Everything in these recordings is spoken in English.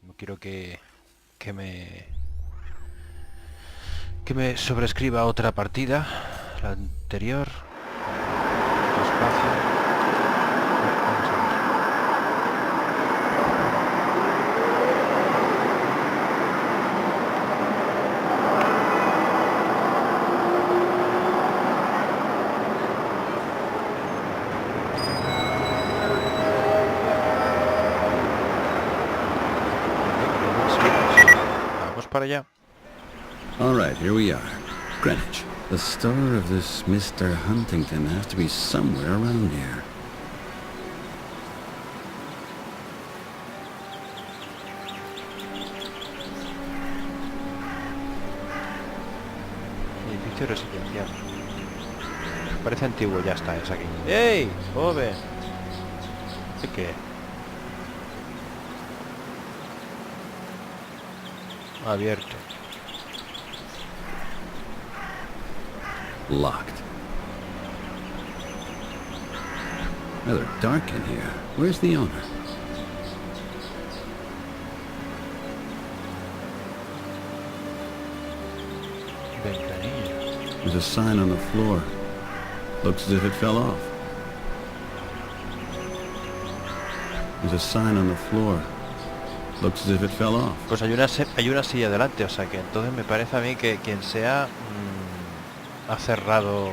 No quiero que me sobrescriba otra partida, la anterior. Espacio. Vamos a ver. Vamos para allá. All right, here we are. Greenwich. The store of this Mr. Huntington has to be somewhere around here. Edificio residencial. Parece antiguo, ya está, es aquí. ¡Ey! ¡Joven! ¿Qué? Abierto. Locked. Rather dark in here. Where's the owner? Ventanilla. There's a sign on the floor. Looks as if it fell off. There's a sign on the floor. Looks as if it fell off. Pues hay una silla delante, o sea que entonces me parece a mí que quien sea ha cerrado.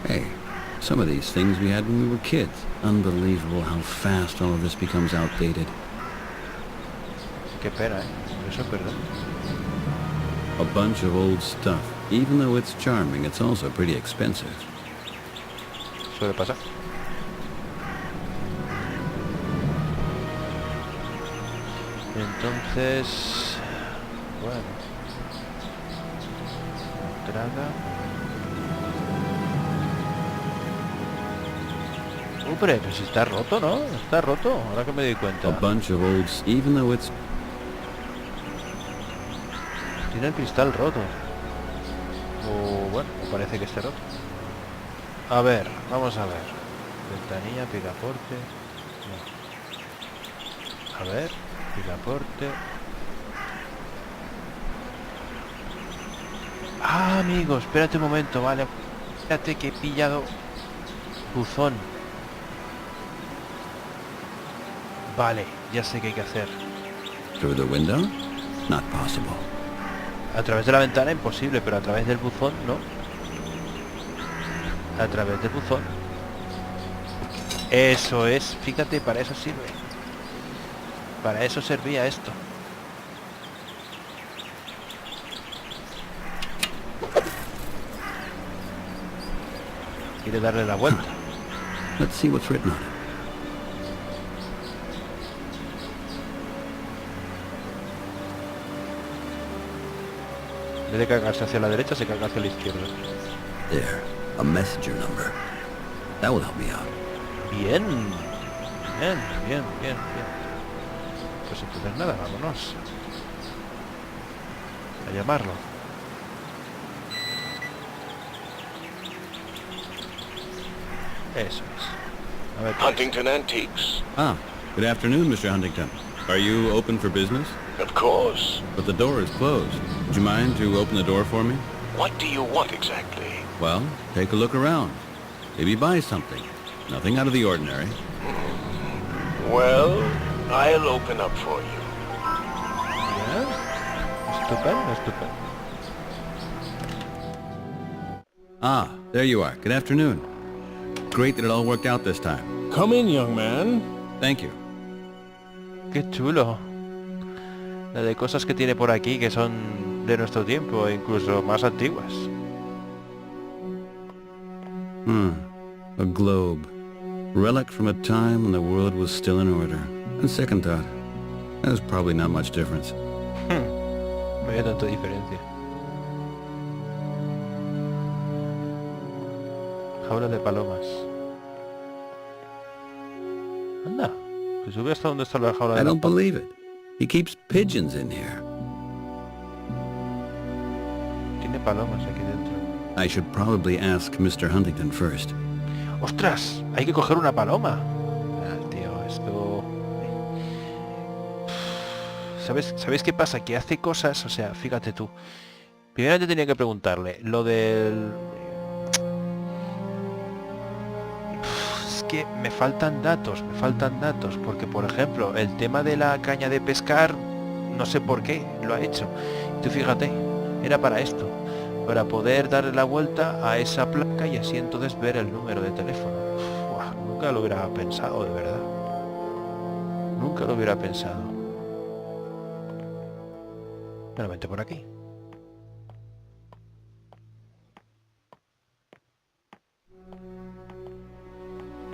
Hey, some of these things we had when we were kids. Unbelievable how fast all of this becomes outdated. Qué pena, ¿eh? Eso es verdad. A bunch of old stuff. Even though it's charming, it's also pretty expensive. Suele pasar. Entonces, bueno, entrada. Pero si está roto, ¿no? Está roto, ahora que me doy cuenta. A bunch of old, even though it's... Tiene el cristal roto. O bueno, parece que esté roto. A ver, vamos a ver. Ventanilla, picaporte. No. A ver, picaporte. Ah, amigo, espérate un momento, vale. Espérate que he pillado buzón. Vale, ya sé qué hay que hacer. Through the window? Not possible. A través de la ventana imposible, pero a través del buzón no. A través del buzón. Eso es, fíjate, para eso sirve. Para eso servía esto. Quiere darle la vuelta. Let's see what's written on it. En vez de cargarse hacia la derecha, se carga hacia la izquierda. There, a messenger number. That will help me out. Bien. Bien, bien, bien, bien. Pues entonces nada, vámonos. A llamarlo. Eso es. A ver. Huntington Antiques. Ah, good afternoon, Mr. Huntington. Are you open for business? Of course. But the door is closed. Would you mind to open the door for me? What do you want exactly? Well, take a look around. Maybe buy something. Nothing out of the ordinary. Well, I'll open up for you. Bien. Estupendo, estupendo. Ah, there you are. Good afternoon. Great that it all worked out this time. Come in, young man. Thank you. Qué chulo. La de cosas que tiene por aquí que son de nuestro tiempo e incluso más antiguas. A globe. Relic from a time when the world was still in order. And second thought, there's probably not much difference. No hay tanta diferencia. Jaula de palomas. Anda, que sube hasta donde está la jaula de I la don't believe it. He keeps pigeons in here. Tiene palomas aquí dentro. I should probably ask Mr. Huntington first. ¡Ostras! Hay que coger una paloma. Ah, tío, esto... ¿Sabes qué pasa? Que hace cosas, o sea, fíjate tú. Primero tenía que preguntarle lo del... Es que me faltan datos, porque por ejemplo, el tema de la caña de pescar, no sé por qué lo ha hecho. Tú fíjate, era para esto, para poder darle la vuelta a esa placa y así entonces ver el número de teléfono. Buah, nunca lo hubiera pensado, de verdad. Nunca lo hubiera pensado. Pero vente por aquí.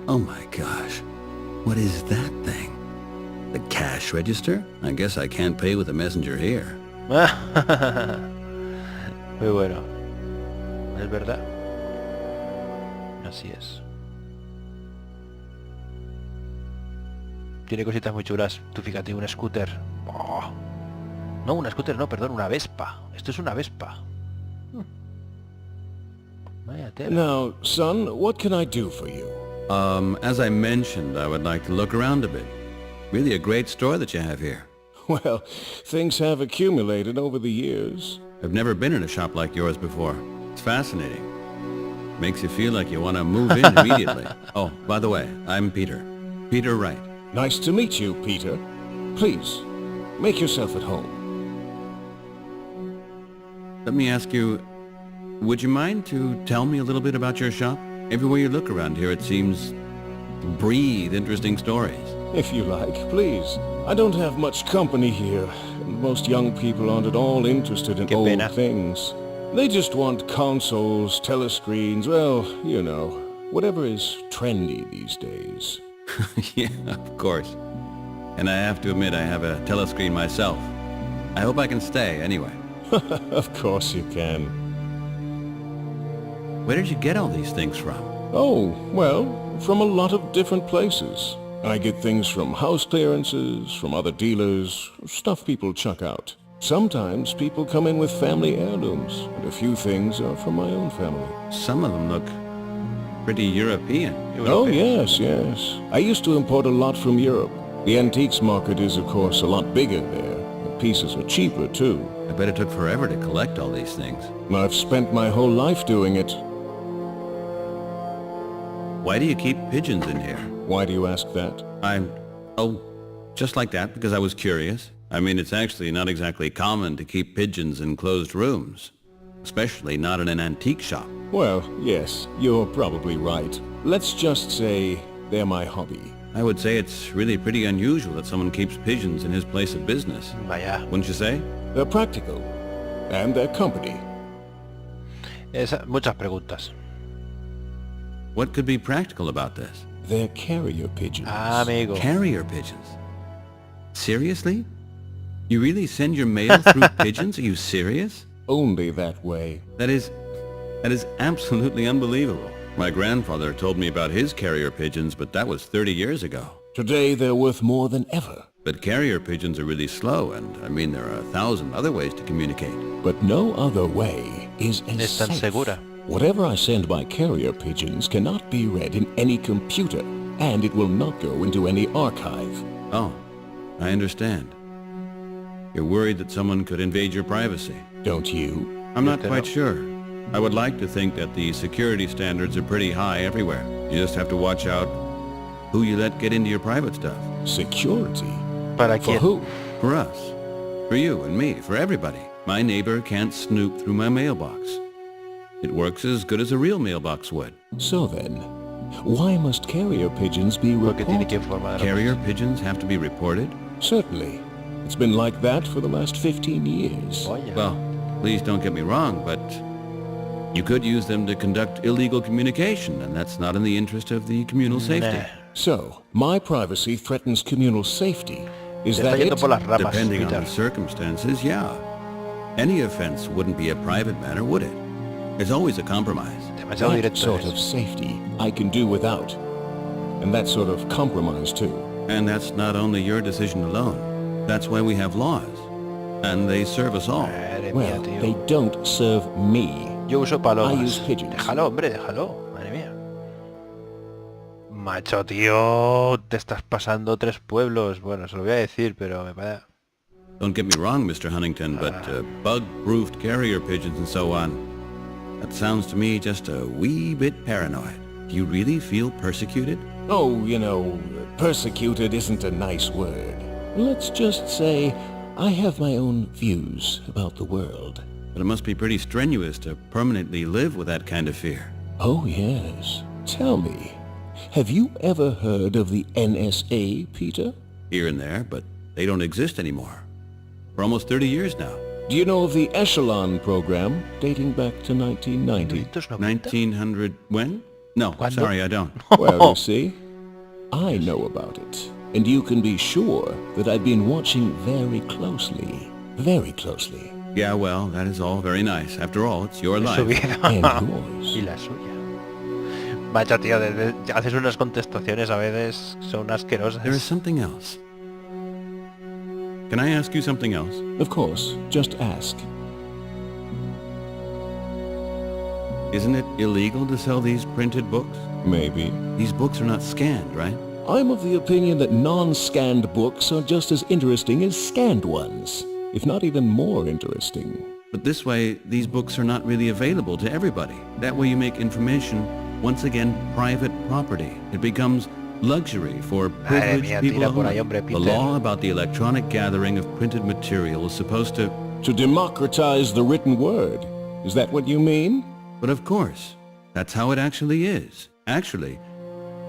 Oh my gosh. What is that thing? The cash register? I guess I can't pay with a messenger here. Muy bueno. ¿Es verdad? Así es. Tiene cositas muy chulas. Tú fíjate, un scooter. Oh. No, una scooter no, perdón, una Vespa. Esto es una Vespa. Vaya tela. Now, son, what can I do for you? As I mentioned, I would like to look around a bit. Really a great store that you have here. Well, things have accumulated over the years. I've never been in a shop like yours before. It's fascinating. Makes you feel like you want to move in immediately. Oh, by the way, I'm Peter. Peter Wright. Nice to meet you, Peter. Please, make yourself at home. Let me ask you, would you mind to tell me a little bit about your shop? Everywhere you look around here, it seems to breathe interesting stories. If you like, please. I don't have much company here, and most young people aren't at all interested in Qué old pena. things. They just want consoles, telescreens, well, you know, whatever is trendy these days. Yeah, of course. And I have to admit I have a telescreen myself. I hope I can stay anyway. Of course you can. Where did you get all these things from? Oh, well, from a lot of different places. I get things from house clearances, from other dealers, stuff people chuck out. Sometimes people come in with family heirlooms, and a few things are from my own family. Some of them look pretty European. Oh, yes, yes. I used to import a lot from Europe. The antiques market is, of course, a lot bigger there. The pieces are cheaper, too. I bet it took forever to collect all these things. I've spent my whole life doing it. Why do you keep pigeons in here? Why do you ask that? Oh, just like that, because I was curious. I mean, it's actually not exactly common to keep pigeons in closed rooms, especially not in an antique shop. Well, yes, you're probably right. Let's just say they're my hobby. I would say it's really pretty unusual that someone keeps pigeons in his place of business. Vaya. Wouldn't you say? They're practical. And they're company. Muchas preguntas. What could be practical about this? They're carrier pigeons. Ah, amigo. Carrier pigeons. Seriously? You really send your mail through pigeons? Are you serious? Only that way. That is absolutely unbelievable. My grandfather told me about his carrier pigeons, but that was 30 years ago. Today they're worth more than ever. But carrier pigeons are really slow, and I mean there are 1,000 other ways to communicate. But no other way is as Es tan safe. segura. Whatever I send by carrier pigeons cannot be read in any computer, and it will not go into any archive. Oh, I understand. You're worried that someone could invade your privacy. Don't you? I'm not Yo te quite lo- sure. I would like to think that the security standards are pretty high everywhere. You just have to watch out who you let get into your private stuff. Security? ¿Para For quién? who? For us. For you and me. For everybody. My neighbor can't snoop through my mailbox. It works as good as a real mailbox would. So then, why must carrier pigeons be Porque tiene que reported? informar. Carrier pigeons have to be reported? Certainly. It's been like that for the last 15 years. Vaya. Well, please don't get me wrong, but you could use them to conduct illegal communication, and that's not in the interest of the communal safety. Nah. So, my privacy threatens communal safety. Is Se está that yendo it? por las ramas, Depending on Peter. the circumstances, yeah. Any offense wouldn't be a private matter, would it? There's always a compromise. Demasiado That directo sort eres. of safety I can do without. And that sort of compromise too. And that's not only your decision alone. That's why we have laws. And they serve us all. Madre mía, Well, tío. they don't serve me. Yo uso palomas. I use pigeons. Déjalo, hombre, déjalo. Madre mía. Macho, tío, te estás pasando 3 pueblos. Bueno, se lo voy a decir, pero me parece... Don't get me wrong, Mr. Huntington, but bug-proofed carrier pigeons and so on. That sounds to me just a wee bit paranoid. Do you really feel persecuted? Oh, you know, persecuted isn't a nice word. Let's just say I have my own views about the world. But it must be pretty strenuous to permanently live with that kind of fear. Oh, yes. Tell me, have you ever heard of the NSA, Peter? Here and there, but they don't exist anymore. For almost 30 years now. Do you know of the Echelon program dating back to 1990? 1900... when? No, ¿Cuándo? sorry, I don't. Well, you see, I know about it. And you can be sure that I've been watching very closely. Very closely. Yeah, well, that is all very nice. After all, it's your Su life. vida. And yours. Y la suya. Macho, tío, haces unas contestaciones a veces son asquerosas. There is something else. Can I ask you something else? Of course, just ask. Isn't it illegal to sell these printed books? Maybe. These books are not scanned, right? I'm of the opinion that non-scanned books are just as interesting as scanned ones, if not even more interesting. But this way, these books are not really available to everybody. That way you make information, once again, private property. It becomes luxury for Madre privileged mía, people tira por only. ahí, hombre, The Peter. law about the electronic gathering of printed material is supposed to... To democratize the written word. Is that what you mean? But of course, that's how it actually is. Actually,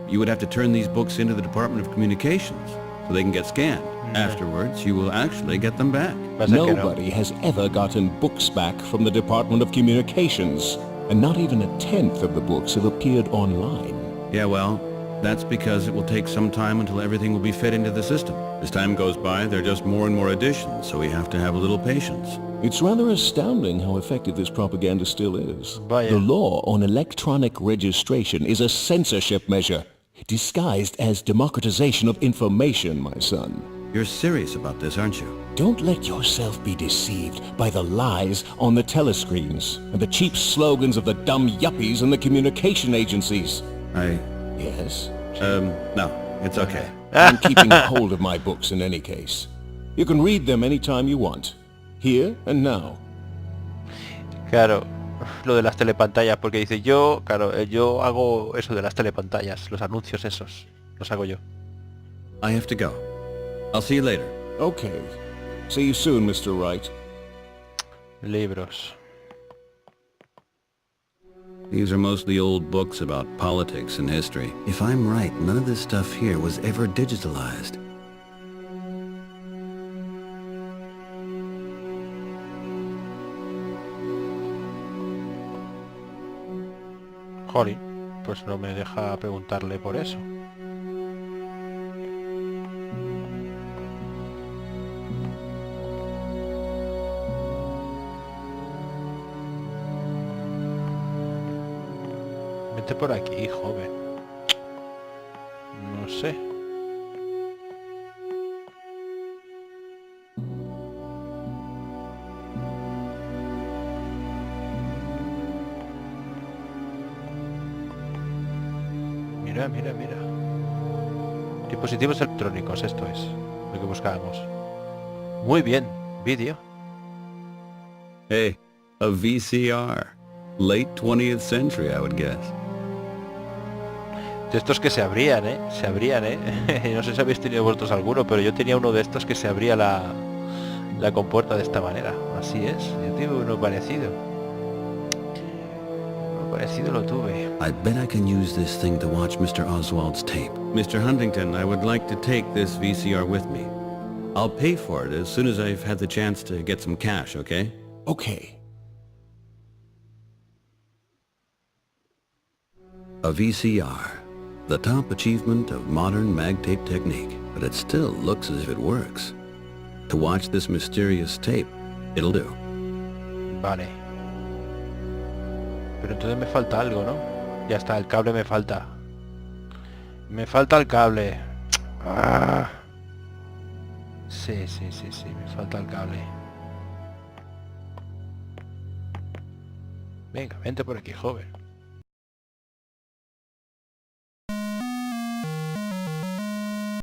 you would have to turn these books into the Department of Communications so they can get scanned. Afterwards, you will actually get them back. Va a ser que no. Nobody has ever gotten books back from the Department of Communications, and not even 1/10 of the books have appeared online. Yeah, well, that's because it will take some time until everything will be fed into the system. As time goes by, there are just more and more editions, so we have to have a little patience. It's rather astounding how effective this propaganda still is. Vaya. The law on electronic registration is a censorship measure, disguised as democratization of information, my son. You're serious about this, aren't you? Don't let yourself be deceived by the lies on the telescreens and the cheap slogans of the dumb yuppies and the communication agencies. Yes? No, it's okay. I'm keeping hold of my books in any case. You can read them anytime you want. Here and now. Claro, lo de las telepantallas, porque dice yo, claro, yo hago eso de las telepantallas, los anuncios esos, los hago yo. I have to go. I'll see you later. Okay. See you soon, Mr. Wright. Libros. These are mostly old books about politics and history. If I'm right, none of this stuff here was ever digitalized. Jolín, pues no me deja preguntarle por eso. Vete por aquí, joven. No sé. Mira, mira, mira. Dispositivos electrónicos, esto es lo que buscábamos. Muy bien, vídeo. Hey, a VCR. Late 20th century, I would guess. De estos que se abrían, ¿eh? Se abrían, ¿eh? No sé si habéis tenido vosotros alguno, pero yo tenía uno de estos que se abría la compuerta de esta manera. Así es, yo tuve uno parecido. Uno parecido lo tuve. I bet I can use this thing to watch Mr. Oswald's tape. Mr. Huntington, I would like to take this VCR with me. I'll pay for it as soon as I've had the chance to get some cash, okay? Okay. A VCR. The top achievement of modern mag-tape technique, but it still looks as if it works. To watch this mysterious tape, it'll do. Vale. Pero entonces me falta algo, ¿no? Ya está, el cable me falta. Me falta el cable. Ah. Sí, me falta el cable. Venga, vente por aquí, joven.